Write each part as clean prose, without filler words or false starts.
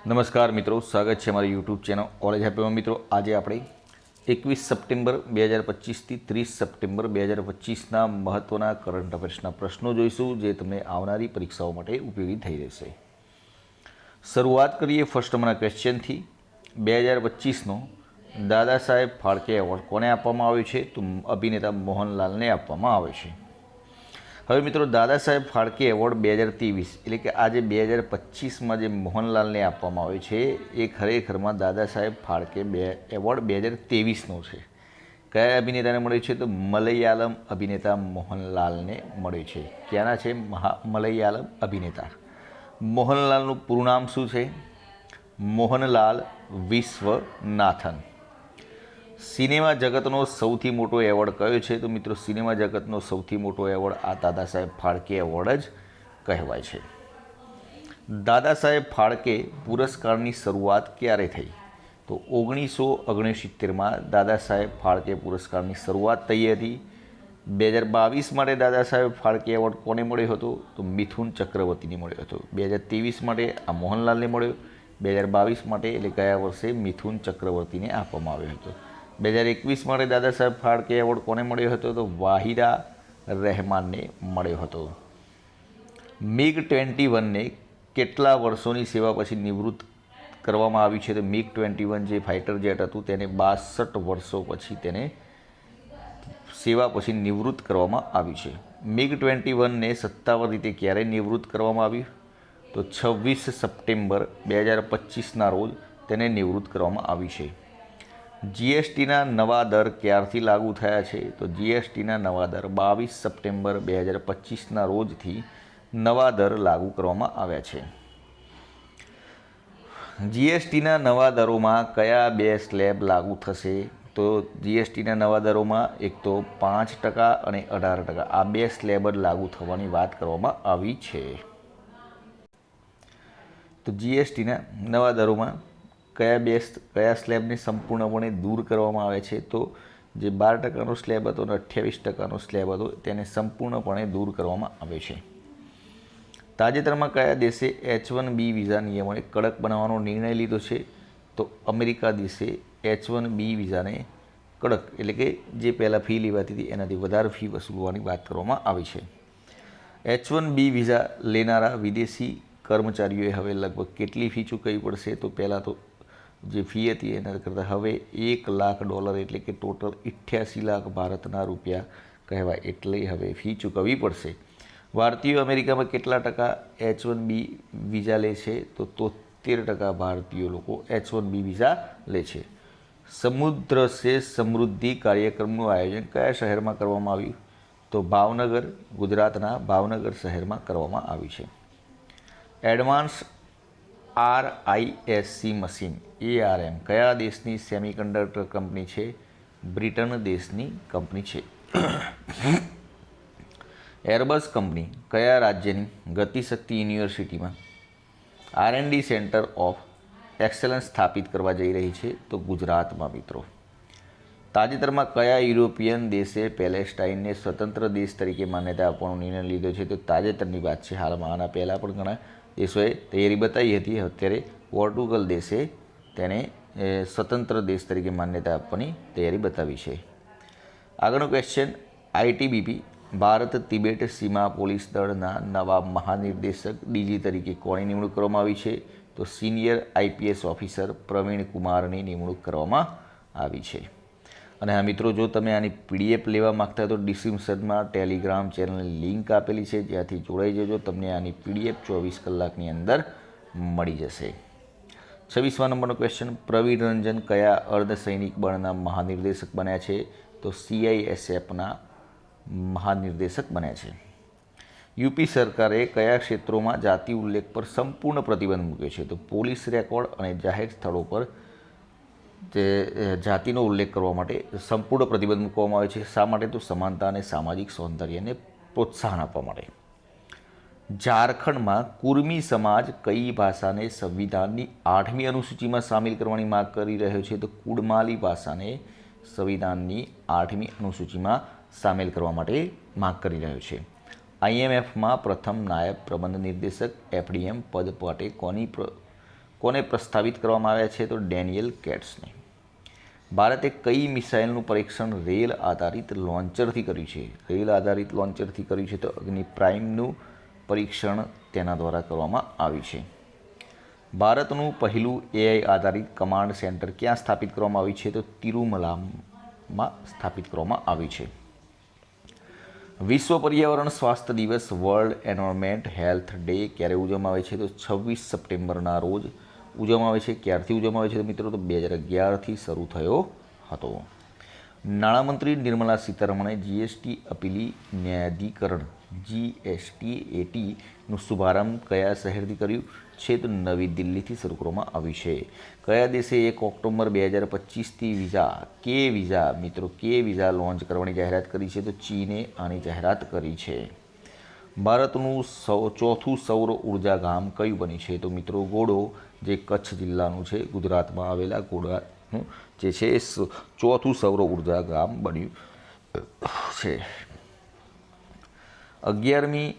નમસ્કાર મિત્રો, સ્વાગત છે અમારી યુટ્યુબ ચેનલ કોલેજ હેપીમાં. મિત્રો, આજે આપણે 21 સપ્ટેમ્બર 2025થી 30 સપ્ટેમ્બર 2025ના મહત્ત્વના કરંટ અફેર્સના પ્રશ્નો જોઈશું, જે તમને આવનારી પરીક્ષાઓ માટે ઉપયોગી થઈ રહેશે. શરૂઆત કરીએ ફર્સ્ટ નંબરના ક્વેશ્ચનથી. 2025નો દાદા સાહેબ ફાળકે એવોર્ડ કોને આપવામાં આવ્યો છે? તો અભિનેતા મોહનલાલને આપવામાં આવે છે. હવે મિત્રો, દાદા સાહેબ ફાળકે એવોર્ડ 2023 એટલે કે આજે 2025માં જે મોહનલાલને આપવામાં આવ્યો છે, એ ખરેખરમાં દાદા સાહેબ ફાળકે એવોર્ડ 2023નો છે. કયા અભિનેતાને મળ્યો છે? તો મલયાલમ અભિનેતા મોહનલાલને મળ્યો છે. ક્યાંના છે? મલયાલમ અભિનેતા. મોહનલાલનું પૂરું નામ શું છે? મોહનલાલ વિશ્વનાથન. સિનેમા જગતનો સૌથી મોટો એવોર્ડ કયો છે? તો મિત્રો, સિનેમા જગતનો સૌથી મોટો એવોર્ડ આ દાદા સાહેબ ફાળકે એવોર્ડ જ કહેવાય છે. દાદા સાહેબ ફાળકે પુરસ્કારની શરૂઆત ક્યારે થઈ? તો 1969માં દાદા સાહેબ ફાળકે પુરસ્કારની શરૂઆત થઈ હતી. 2022 માટે દાદા સાહેબ ફાળકે એવોર્ડ કોને મળ્યો હતો? તો મિથુન ચક્રવર્તીને મળ્યો હતો. 2023 માટે આ મોહનલાલને મળ્યો. 2022 માટે એટલે ગયા વર્ષે મિથુન ચક્રવર્તીને આપવામાં આવ્યો હતો. 2021 માટે દાદા સાહેબ ફાળકે એવોર્ડ કોને મળ્યો હતો? તો વાહિદા રહેમાનને મળ્યો હતો. MiG-21ને કેટલા વર્ષોની સેવા પછી નિવૃત્ત કરવામાં આવ્યું છે? તો MiG-21 જે ફાઇટર જેટ હતું તેને 62 વર્ષો પછી તેને સેવા પછી નિવૃત્ત કરવામાં આવ્યું છે. MiG-21ને સત્તાવાર રીતે ક્યારે નિવૃત્ત કરવામાં આવ્યું? તો 26 સપ્ટેમ્બર 2025ના રોજ તેને નિવૃત્ત કરવામાં આવ્યું છે. જીએસટીના નવા દર ક્યારથી લાગુ થયા છે? તો જીએસટીના નવા દર 22 સપ્ટેમ્બર 2025ના રોજથી નવા દર લાગુ કરવામાં આવ્યા છે. જીએસટીના નવા દરોમાં કયા બે સ્લેબ લાગુ થશે? તો જીએસટીના નવા દરોમાં એક તો 5% અને 18%, આ બે સ્લેબ જ લાગુ થવાની વાત કરવામાં આવી છે. તો જીએસટીના નવા દરોમાં કયા સ્લેબને સંપૂર્ણપણે દૂર કરવામાં આવે છે? તો જે 12%નો સ્લેબ હતો અને 28%નો સ્લેબ હતો તેને સંપૂર્ણપણે દૂર કરવામાં આવે છે. તાજેતરમાં કયા દેશે H1B વિઝા નિયમોને કડક બનાવવાનો નિર્ણય લીધો છે? તો અમેરિકા દેશે H1B વિઝાને કડક એટલે કે જે પહેલાં ફી લેવાતી હતી એનાથી વધારે ફી વસૂલવાની વાત કરવામાં આવી છે. H1B વિઝા લેનારા વિદેશી કર્મચારીઓએ હવે લગભગ કેટલી ફી ચૂકવવી પડશે? તો પહેલાં તો જે ફી હતી એના કરતાં હવે $1 લાખ એટલે કે ટોટલ 88 લાખ ભારતના રૂપિયા કહેવાય એટલે હવે ફી ચૂકવવી પડશે. ભારતીયો અમેરિકામાં કેટલા ટકા H1B વિઝા લે છે? તો 73% ભારતીય લોકો H1B વિઝા લે છે. સમુદ્ર સે સમૃદ્ધિ કાર્યક્રમનું આયોજન કયા શહેરમાં કરવામાં આવ્યું? તો ભાવનગર, ગુજરાતના ભાવનગર શહેરમાં કરવામાં આવ્યું છે. એડવાન્સ RISC મશીન ARM કયા દેશની સેમિકન્ડક્ટર કંપની છે? બ્રિટન દેશની કંપની છે. એરબસ કંપની કયા રાજ્યની ગતિશક્તિ યુનિવર્સિટીમાં R&D સેન્ટર ઓફ એક્સેલન્સ સ્થાપિત કરવા જઈ રહી છે? તો ગુજરાતમાં. મિત્રો, તાજેતરમાં કયા યુરોપિયન દેશે પેલેસ્ટાઇનને સ્વતંત્ર દેશ તરીકે માન્યતા આપવાનો નિર્ણય લીધો છે? તો તાજેતરની વાત છે. હાલમાં આના પહેલાં પણ ઘણા દેશોએ તૈયારી બતાવી હતી. અત્યારે પોર્ટુગલ દેશે તેને સ્વતંત્ર દેશ તરીકે માન્યતા આપવાની તૈયારી બતાવી છે. આગળનો ક્વેશ્ચન. ITBP ભારત તિબેટ સીમા પોલીસ દળના નવા મહાનિર્દેશક DG તરીકે કોની નિમણૂક કરવામાં આવી છે? તો સિનિયર IPS ઓફિસર પ્રવીણ કુમારની નિમણૂક કરવામાં આવી છે. અને હા મિત્રો, જો તમે આની PDF લેવા માગતા હો તો ડિસ્ક્રિપ્શનમાં ટેલિગ્રામ ચેનલની લિંક આપેલી છે, જ્યાંથી જોડાઈ જજો. તમને આની PDF 24 કલાકની અંદર મળી જશે. 26મા નંબરનો ક્વેશ્ચન. પ્રવીણ રંજન કયા અર્ધસૈનિક બળના મહાનિર્દેશક બન્યા છે? તો CISFના મહાનિર્દેશક બન્યા છે. યુપી સરકારે કયા ક્ષેત્રોમાં જાતિ ઉલ્લેખ પર સંપૂર્ણ પ્રતિબંધ મૂક્યો છે? તો પોલીસ રેકોર્ડ અને જાહેર સ્થળો પર તે જાતિનો ઉલ્લેખ કરવા માટે સંપૂર્ણ પ્રતિબંધ મૂકવામાં આવે છે. શા માટે? તો સમાનતા અને સામાજિક સૌંદર્યને પ્રોત્સાહન આપવા માટે. ઝારખંડમાં કુર્મી સમાજ કઈ ભાષાને સંવિધાનની 8મી અનુસૂચિમાં સામેલ કરવાની માંગ કરી રહ્યો છે? તો કુડમાલી ભાષાને સંવિધાનની 8મી અનુસૂચિમાં સામેલ કરવા માટે માંગ કરી રહ્યો છે. IMFમાં પ્રથમ નાયબ પ્રબંધ નિર્દેશક FDM પદ માટે કોની કોને પ્રસ્તાવિત કરવામાં આવ્યા છે? તો ડેનિયલ કેટ્સને. ભારતે કઈ મિસાઇલનું પરીક્ષણ રેલ આધારિત લોન્ચરથી કર્યું છે? રેલ આધારિત લોન્ચરથી કર્યું છે તો અગ્નિ પ્રાઇમનું પરીક્ષણ તેના દ્વારા કરવામાં આવ્યું છે. ભારતનું પહેલું એઆઈ આધારિત કમાન્ડ સેન્ટર ક્યાં સ્થાપિત કરવામાં આવ્યું છે? તો તિરુમલામાં સ્થાપિત કરવામાં આવ્યું છે. વિશ્વ પર્યાવરણ સ્વાસ્થ્ય દિવસ વર્લ્ડ એન્વાયરમેન્ટ હેલ્થ ડે ક્યારે ઉજવવામાં આવે છે? તો 26 સપ્ટેમ્બરના રોજ ઉજવવામાં આવે છે. ક્યારથી ઉજવવામાં આવે છે? તો મિત્રો તો 2011થી શરૂ થયો હતો. નાણામંત્રી નિર્મલા સીતારમણે જીએસટી અપીલી ન્યાયાધિકરણ GSTATનું શુભારંભ કયા શહેરથી કર્યું છે? તો નવી દિલ્હીથી શરૂ કરવામાં આવ્યું છે. કયા દેશે 1 ઓક્ટોબર 2025થી વિઝા મિત્રો વિઝા લોન્ચ કરવાની જાહેરાત કરી છે? તો ચીને આની જાહેરાત કરી છે. ભારતનું ચોથું સૌર ઉર્જા ગામ કયું બન્યું છે? તો મિત્રો ગોડો, જે કચ્છ જિલ્લાનું છે, ગુજરાતમાં આવેલા ગોડાનું જે છે એ ચોથું સૌર ઉર્જા ગામ બન્યું છે. 11મી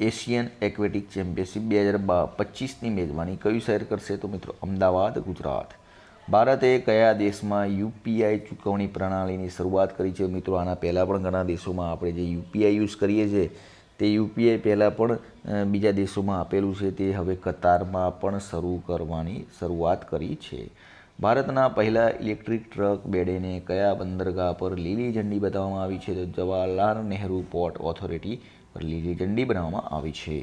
એશિયન એક્વેટિક ચેમ્પિયનશિપ 2025ની મેજબાની કયું શહેર કરશે? તો મિત્રો અમદાવાદ, ગુજરાત. ભારતે કયા દેશમાં યુપીઆઈ ચૂકવણી પ્રણાલીની શરૂઆત કરી છે? મિત્રો આના પહેલાં પણ ઘણા દેશોમાં આપણે જે યુપીઆઈ યુઝ કરીએ છીએ તે યુપીઆઈ પહેલાં પણ બીજા દેશોમાં આપેલું છે. તે હવે કતારમાં પણ શરૂ કરવાની શરૂઆત કરી છે. ભારતના પહેલા ઇલેક્ટ્રિક ટ્રક બેડેને કયા બંદરગાહ પર લીલી ઝંડી બતાવવામાં આવી છે? તો જવાહરલાલ નહેરુ પોર્ટ ઓથોરિટી પર લીલી ઝંડી બનાવવામાં આવી છે.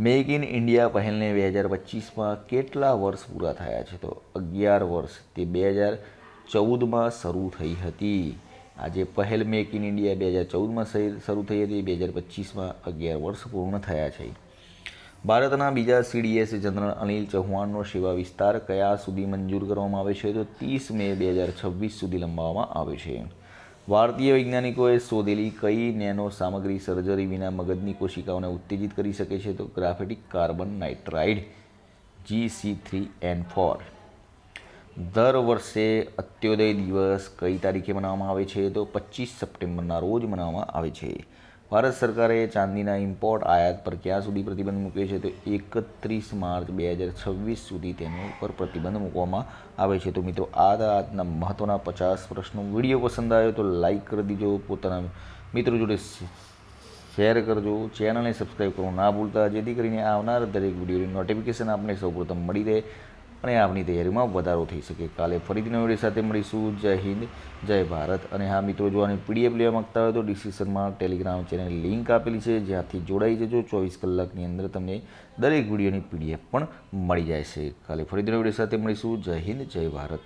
મેક ઇન ઇન્ડિયા પહેલને 2025માં કેટલા વર્ષ પૂરા થયા છે? તો 11 વર્ષ. તે 2014માં શરૂ થઈ હતી. આજે પહેલ મેક ઇન ઇન્ડિયા 2014માં શરૂ થઈ હતી. 2025માં 11 વર્ષ પૂર્ણ થયા છે. ભારતના બીજા CDS જનરલ અનિલ ચૌહાણનો સેવા વિસ્તાર કયા સુધી મંજૂર કરવામાં આવે છે? તો 30 મે 2026 સુધી લંબાવવામાં આવે છે. ભારતીય વૈજ્ઞાનિકોએ શોધેલી કઈ નેનો સામગ્રી સર્જરી વિના મગજની કોશિકાઓને ઉત્તેજિત કરી શકે છે? તો ગ્રાફેટિક કાર્બન નાઇટ્રાઇડ GC3N4. દર વર્ષે અંત્યોદય દિવસ કઈ તારીખે મનાવવામાં આવે છે? તો 25 સપ્ટેમ્બરના રોજ મનાવવામાં આવે છે. ભારત સરકારે ચાંદીના ઇમ્પોર્ટ આયાત પર ક્યાં સુધી પ્રતિબંધ મૂક્યો છે? તો 31 માર્ચ 2026 સુધી તેના ઉપર પ્રતિબંધ મૂકવામાં આવે છે. તો મિત્રો આજના મહત્ત્વના 50 પ્રશ્નો. વિડીયો પસંદ આવ્યો તો લાઈક કરી દીજો, પોતાના મિત્રો જોડે શેર કરજો, ચેનલને સબસ્ક્રાઈબ કરવું ના ભૂલતા, જેથી કરીને આવનાર દરેક વિડીયોની નોટિફિકેશન આપને સૌપ્રથમ મળી રહે અને આપની તૈયારીમાં વધારો થઈ શકે. કાલે ફરીથી નવા વિડીયો સાથે મળીશું. જય હિન્દ, જય ભારત. અને હા મિત્રો, જો આની PDF લેવા માગતા હોય તો ડિસ્ક્રિપ્શનમાં ટેલિગ્રામ ચેનલ લિંક આપેલી છે, જ્યાંથી જોડાઈ જજો. 24 કલાકની અંદર તમને દરેક વિડીયોની PDF પણ મળી જાય છે. કાલે ફરીથી નવા વિડીયો સાથે મળીશું. જય હિન્દ, જય ભારત.